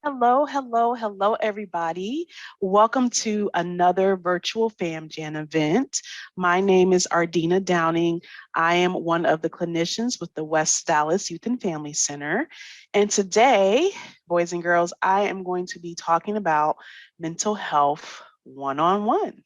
Hello, hello, hello, everybody. Welcome to another virtual FamJam event. My name is Ardina Downing. I am one of the clinicians with the West Dallas Youth and Family Center. And today, boys and girls, I am going to be talking about mental health one-on-one.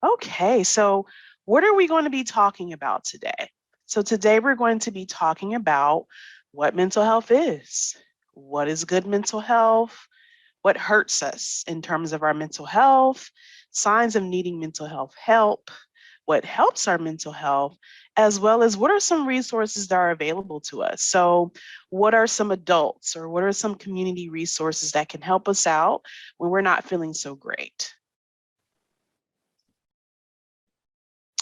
Okay, so what are we going to be talking about today? So today we're going to be talking about what mental health is. What is good mental health? What hurts us in terms of our mental health? Signs of needing mental health help? What helps our mental health? As well as what are some resources that are available to us? So what are some adults or what are some community resources that can help us out when we're not feeling so great?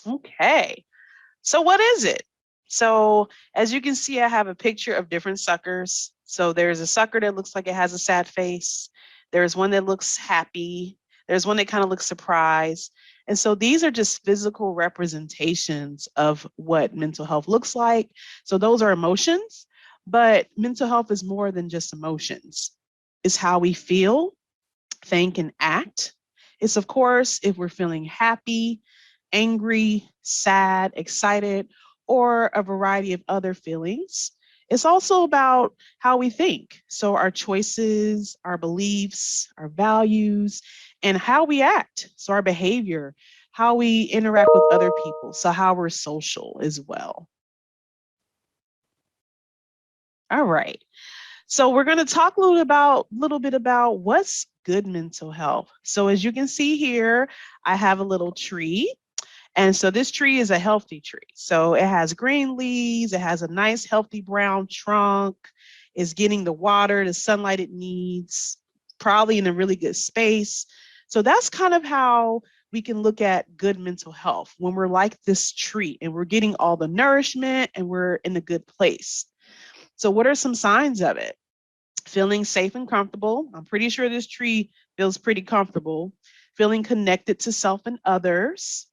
Okay. So what is it? So as you can see, I have a picture of different suckers. So there's a sucker that looks like it has a sad face. There's one that looks happy. There's one that kind of looks surprised. And so these are just physical representations of what mental health looks like. So those are emotions, but mental health is more than just emotions. It's how we feel, think, and act. It's, of course, if we're feeling happy, angry, sad, excited, or a variety of other feelings. It's also about how we think. So, our choices, our beliefs, our values, and how we act. So, our behavior, how we interact with other people. So, how we're social as well. All right. So we're going to talk little bit about what's good mental health. So as you can see here, I have a little tree. And so this tree is a healthy tree. So it has green leaves, it has a nice healthy brown trunk, it's getting the water, the sunlight it needs, probably in a really good space. So that's kind of how we can look at good mental health when we're like this tree and we're getting all the nourishment and we're in a good place. So what are some signs of it? Feeling safe and comfortable. I'm pretty sure this tree feels pretty comfortable. Feeling connected to self and others.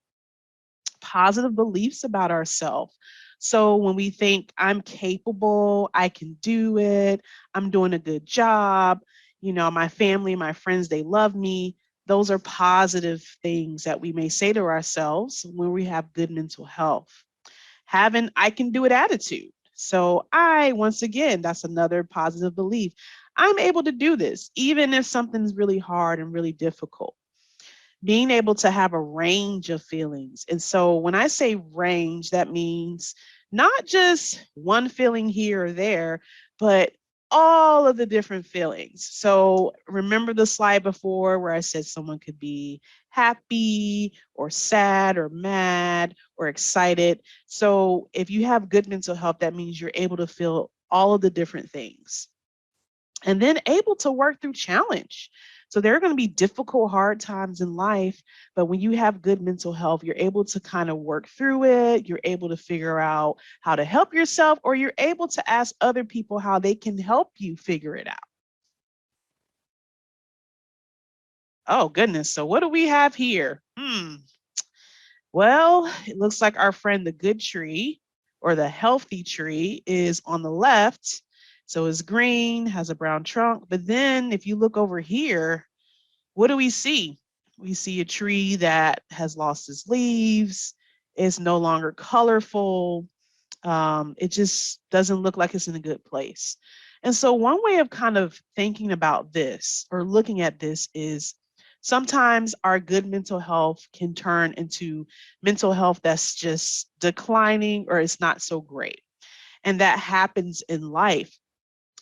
Positive beliefs about ourselves. So when we think I'm capable, I can do it, I'm doing a good job, my family, my friends, they love me. Those are positive things that we may say to ourselves when we have good mental health. Having I can do it attitude. So once again, that's another positive belief. I'm able to do this, even if something's really hard and really difficult. Being able to have a range of feelings. And so when I say range, that means not just one feeling here or there, but all of the different feelings. So remember the slide before where I said someone could be happy or sad or mad or excited. So if you have good mental health, that means you're able to feel all of the different things and then able to work through challenge. So there are going to be difficult, hard times in life, but when you have good mental health, you're able to kind of work through it. You're able to figure out how to help yourself, or you're able to ask other people how they can help you figure it out. Oh, goodness. So what do we have here? Well, it looks like our friend, the good tree or the healthy tree, is on the left. So it's green, has a brown trunk. But then if you look over here, what do we see? We see a tree that has lost its leaves. It's no longer colorful. It just doesn't look like it's in a good place. And so, one way of kind of thinking about this or looking at this is sometimes our good mental health can turn into mental health that's just declining or it's not so great. And that happens in life.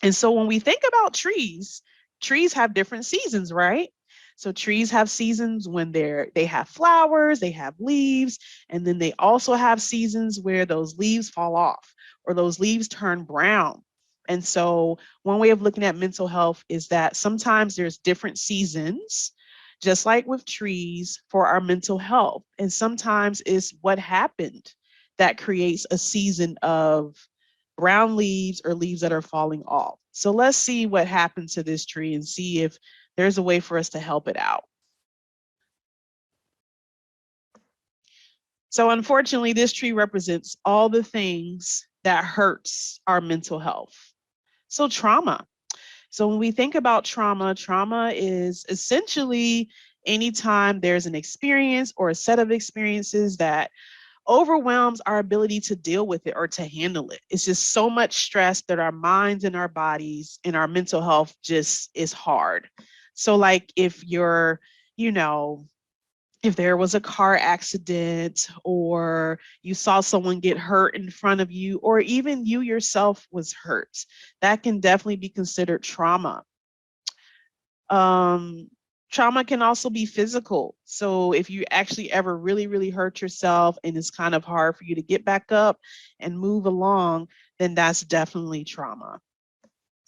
And so when we think about trees, trees have different seasons, right? So trees have seasons when they have flowers, they have leaves, and then they also have seasons where those leaves fall off or those leaves turn brown. And so one way of looking at mental health is that sometimes there's different seasons, just like with trees, for our mental health. And sometimes it's what happened that creates a season of brown leaves or leaves that are falling off. So let's see what happened to this tree and see if there's a way for us to help it out. So unfortunately, this tree represents all the things that hurts our mental health. So, trauma. So, when we think about trauma, trauma is essentially anytime there's an experience or a set of experiences that overwhelms our ability to deal with it or to handle it. It's just so much stress that our minds and our bodies and our mental health just is hard. So, like if you're, you know, if there was a car accident or you saw someone get hurt in front of you, or even you yourself was hurt, that can definitely be considered trauma. Um, Trauma can also be physical. So if you actually ever really, really hurt yourself and it's kind of hard for you to get back up and move along, then that's definitely trauma.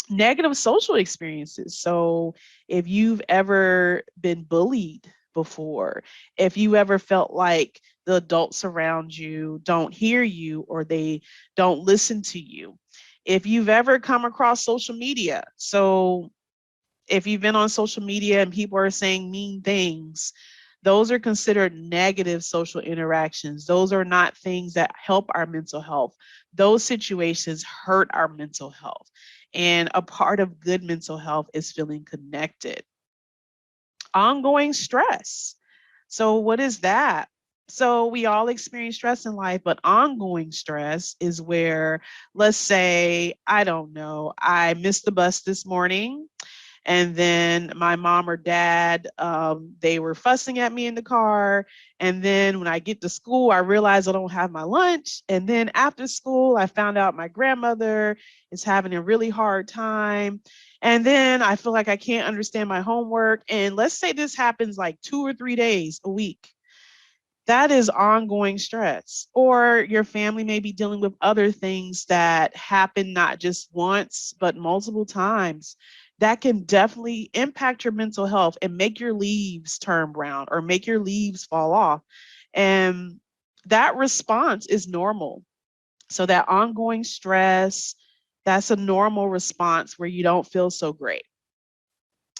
Negative social experiences. So if you've ever been bullied before, if you ever felt like the adults around you don't hear you or they don't listen to you, if you've ever come across social media. So if you've been on social media and people are saying mean things, those are considered negative social interactions. Those are not things that help our mental health. Those situations hurt our mental health. And a part of good mental health is feeling connected. Ongoing stress. So, what is that? So, we all experience stress in life, but ongoing stress is where, let's say, I don't know, I missed the bus this morning and then my mom or dad, they were fussing at me in the car. And then when I get to school, I realize I don't have my lunch. And then after school, I found out my grandmother is having a really hard time. And then I feel like I can't understand my homework. And let's say this happens like 2 or 3 days a week. That is ongoing stress. Or your family may be dealing with other things that happen not just once, but multiple times. That can definitely impact your mental health and make your leaves turn brown or make your leaves fall off. And that response is normal. So, that ongoing stress, that's a normal response where you don't feel so great.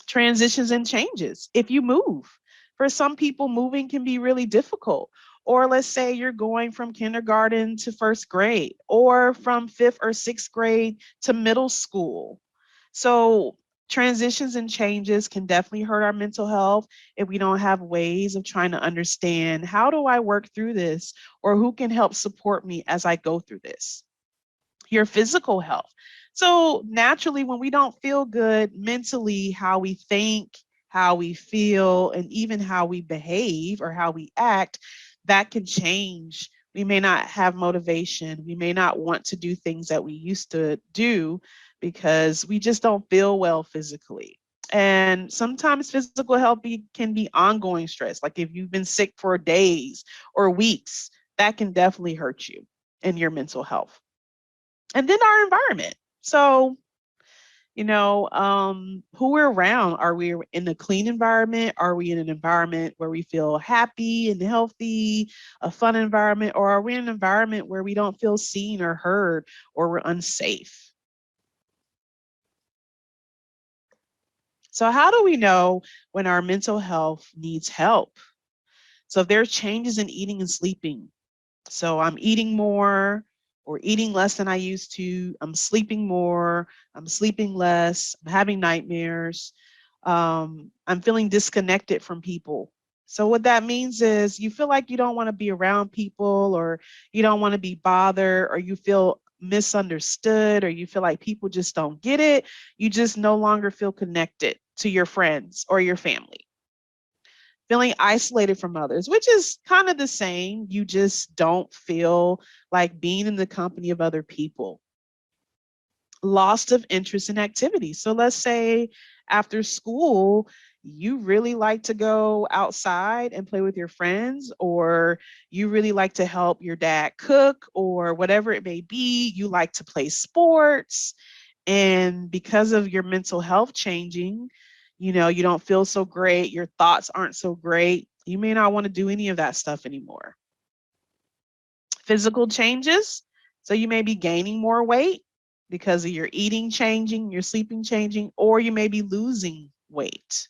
Transitions and changes. If you move, for some people, moving can be really difficult. Or let's say you're going from kindergarten to first grade, or from fifth or sixth grade to middle school. So, transitions and changes can definitely hurt our mental health if we don't have ways of trying to understand how do I work through this, or who can help support me as I go through this. Your physical health. So naturally, when we don't feel good mentally, how we think, how we feel, and even how we behave or how we act, that can change. We may not have motivation. We may not want to do things that we used to do because we just don't feel well physically. And sometimes physical health can be ongoing stress. Like if you've been sick for days or weeks, that can definitely hurt you and your mental health. And then our environment. So, who we're around. Are we in a clean environment? Are we in an environment where we feel happy and healthy, a fun environment? Or are we in an environment where we don't feel seen or heard or we're unsafe? So, how do we know when our mental health needs help? So, if there's changes in eating and sleeping, so I'm eating more or eating less than I used to. I'm sleeping more. I'm sleeping less. I'm having nightmares. I'm feeling disconnected from people. So what that means is you feel like you don't want to be around people, or you don't want to be bothered, or you feel misunderstood, or you feel like people just don't get it. You just no longer feel connected to your friends or your family. Feeling isolated from others, which is kind of the same. You just don't feel like being in the company of other people. Loss of interest in activities. So let's say after school, you really like to go outside and play with your friends, or you really like to help your dad cook, or whatever it may be. You like to play sports. And because of your mental health changing, you don't feel so great. Your thoughts aren't so great. You may not want to do any of that stuff anymore. Physical changes. So you may be gaining more weight because of your eating changing, your sleeping changing, or you may be losing weight.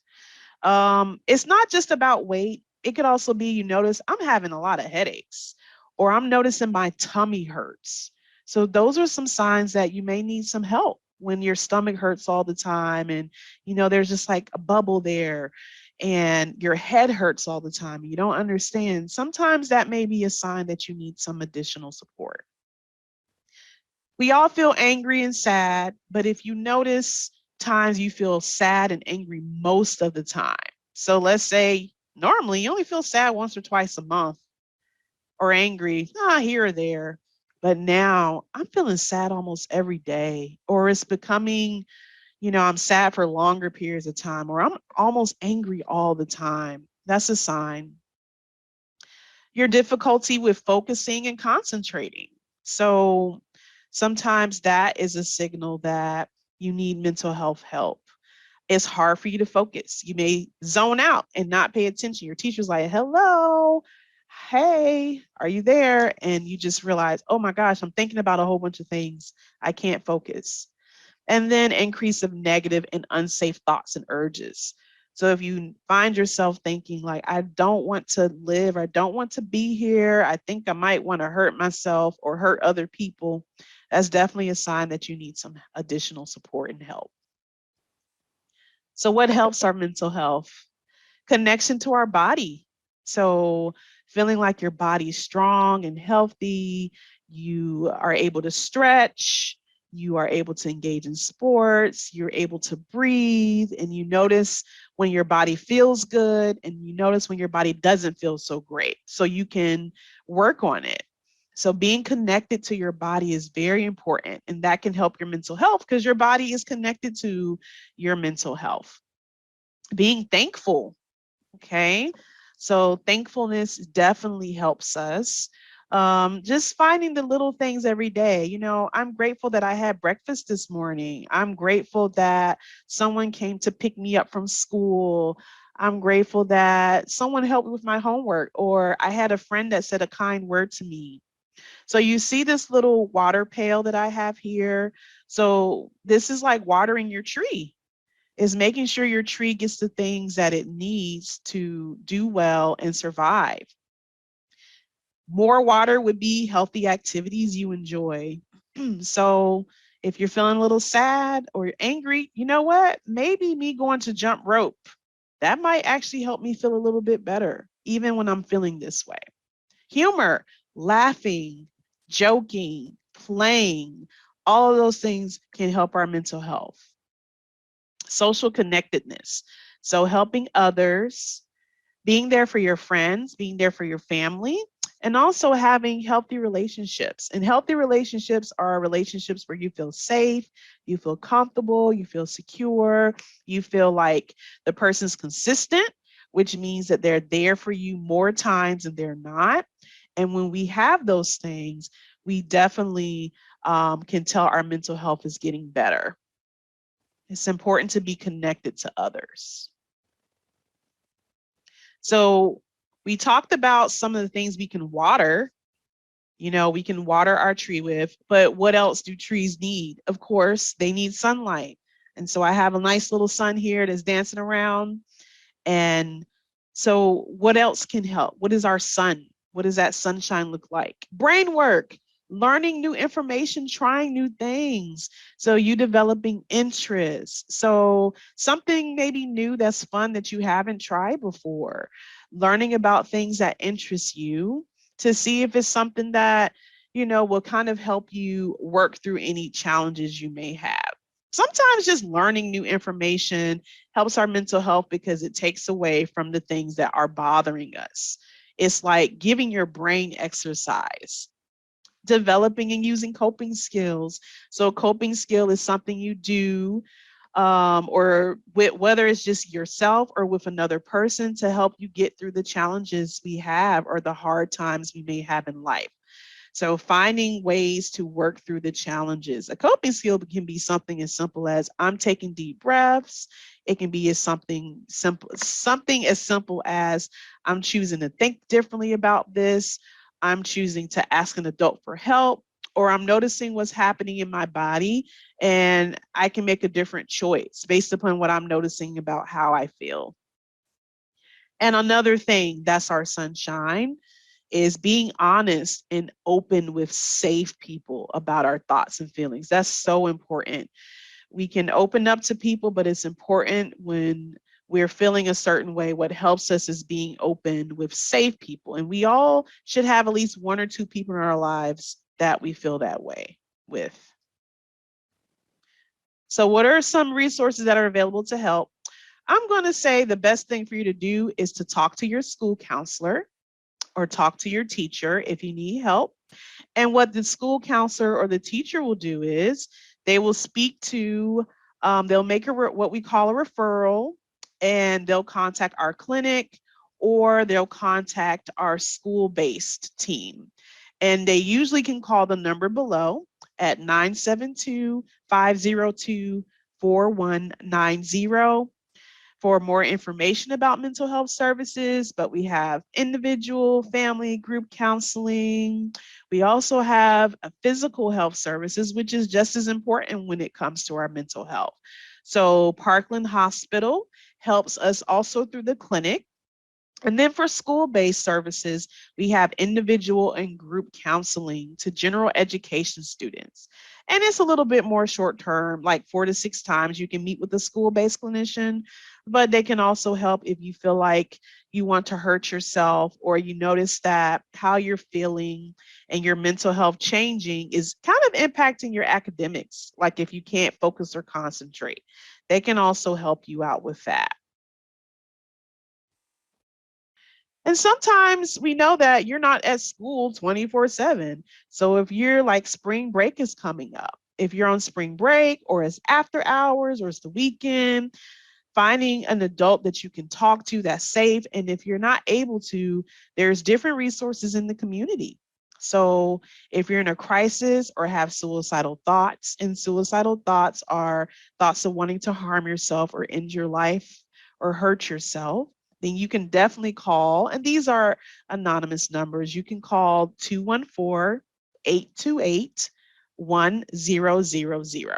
It's not just about weight. It could also be you notice I'm having a lot of headaches, or I'm noticing my tummy hurts. So those are some signs that you may need some help when your stomach hurts all the time and there's just like a bubble there and your head hurts all the time. You don't understand. Sometimes that may be a sign that you need some additional support. We all feel angry and sad, but if you notice times you feel sad and angry most of the time. So let's say normally you only feel sad once or twice a month or angry, here or there. But now I'm feeling sad almost every day, or it's becoming, I'm sad for longer periods of time, or I'm almost angry all the time. That's a sign. Your difficulty with focusing and concentrating. So sometimes that is a signal that you need mental health help. It's hard for you to focus. You may zone out and not pay attention. Your teacher's like, hello, hey, are you there? And you just realize, oh my gosh, I'm thinking about a whole bunch of things. I can't focus. And then increase of negative and unsafe thoughts and urges. So if you find yourself thinking like, I don't want to live, I don't want to be here, I think I might want to hurt myself or hurt other people, that's definitely a sign that you need some additional support and help. So what helps our mental health? Connection to our body. So feeling like your body's strong and healthy, you are able to stretch, you are able to engage in sports, you're able to breathe, and you notice when your body feels good and you notice when your body doesn't feel so great. So you can work on it. So being connected to your body is very important, and that can help your mental health because your body is connected to your mental health. Being thankful. Okay. So thankfulness definitely helps us. Just finding the little things every day. I'm grateful that I had breakfast this morning. I'm grateful that someone came to pick me up from school. I'm grateful that someone helped with my homework, or I had a friend that said a kind word to me. So you see this little water pail that I have here. So this is like watering your tree, is making sure your tree gets the things that it needs to do well and survive. More water would be healthy activities you enjoy. So if you're feeling a little sad or angry, you know what? Maybe me going to jump rope, that might actually help me feel a little bit better, even when I'm feeling this way. Humor, laughing, joking, playing, all of those things can help our mental health. Social connectedness. So helping others, being there for your friends, being there for your family, and also having healthy relationships. And healthy relationships are relationships where you feel safe, you feel comfortable, you feel secure, you feel like the person's consistent, which means that they're there for you more times than they're not. And when we have those things, we definitely can tell our mental health is getting better. It's important to be connected to others. So we talked about some of the things we can water. We can water our tree with, but what else do trees need? Of course, they need sunlight. And so I have a nice little sun here that's dancing around. And so what else can help? What is our sun? What does that sunshine look like? Brain work, learning new information, trying new things. So you developing interests. So something maybe new that's fun that you haven't tried before. Learning about things that interest you to see if it's something that, will kind of help you work through any challenges you may have. Sometimes just learning new information helps our mental health because it takes away from the things that are bothering us. It's like giving your brain exercise, developing and using coping skills. So a coping skill is something you do or with, whether it's just yourself or with another person to help you get through the challenges we have or the hard times we may have in life. So finding ways to work through the challenges. A coping skill can be something as simple as I'm taking deep breaths. It can be something as simple as I'm choosing to think differently about this. I'm choosing to ask an adult for help, or I'm noticing what's happening in my body and I can make a different choice based upon what I'm noticing about how I feel. And another thing that's our sunshine is being honest and open with safe people about our thoughts and feelings. That's so important. We can open up to people, but it's important when we're feeling a certain way. What helps us is being open with safe people. And we all should have at least one or two people in our lives that we feel that way with. So, what are some resources that are available to help? I'm going to say the best thing for you to do is to talk to your school counselor or talk to your teacher if you need help. And what the school counselor or the teacher will do is they will speak to, they'll make what we call a referral, and they'll contact our clinic or they'll contact our school-based team. And they usually can call the number below at 972-502-4190 for more information about mental health services, but we have individual, family, group counseling. We also have a physical health services, which is just as important when it comes to our mental health. So Parkland Hospital helps us also through the clinic. And then for school-based services, we have individual and group counseling to general education students. And it's a little bit more short term, like 4 to 6 times you can meet with a school-based clinician, but they can also help if you feel like you want to hurt yourself or you notice that how you're feeling and your mental health changing is kind of impacting your academics, like if you can't focus or concentrate. They can also help you out with that. And sometimes we know that you're not at school 24/7. So if you're like spring break is coming up, if you're on spring break or it's after hours or it's the weekend, finding an adult that you can talk to that's safe. And if you're not able to, there's different resources in the community. So if you're in a crisis or have suicidal thoughts, and suicidal thoughts are thoughts of wanting to harm yourself or end your life or hurt yourself, then you can definitely call. And these are anonymous numbers. You can call 214-828-1000.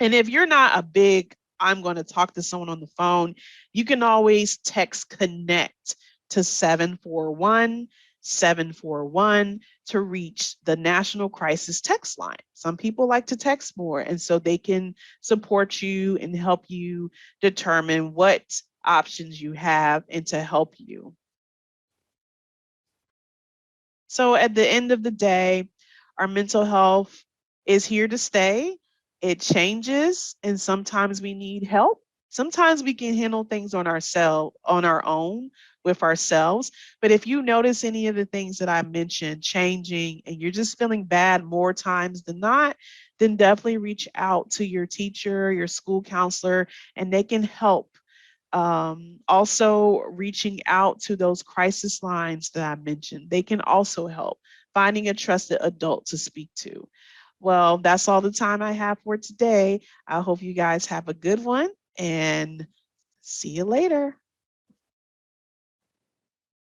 And if you're not a big, I'm going to talk to someone on the phone, you can always text connect to 741-741 to reach the National Crisis Text Line. Some people like to text more, and so they can support you and help you determine what options you have and to help you. So at the end of the day, our mental health is here to stay. It changes, and sometimes we need help. Sometimes we can handle things on our own with ourselves. But if you notice any of the things that I mentioned changing and you're just feeling bad more times than not, then definitely reach out to your teacher, your school counselor, and they can help. Also, reaching out to those crisis lines that I mentioned, they can also help. Finding a trusted adult to speak to. Well, that's all the time I have for today. I hope you guys have a good one and see you later.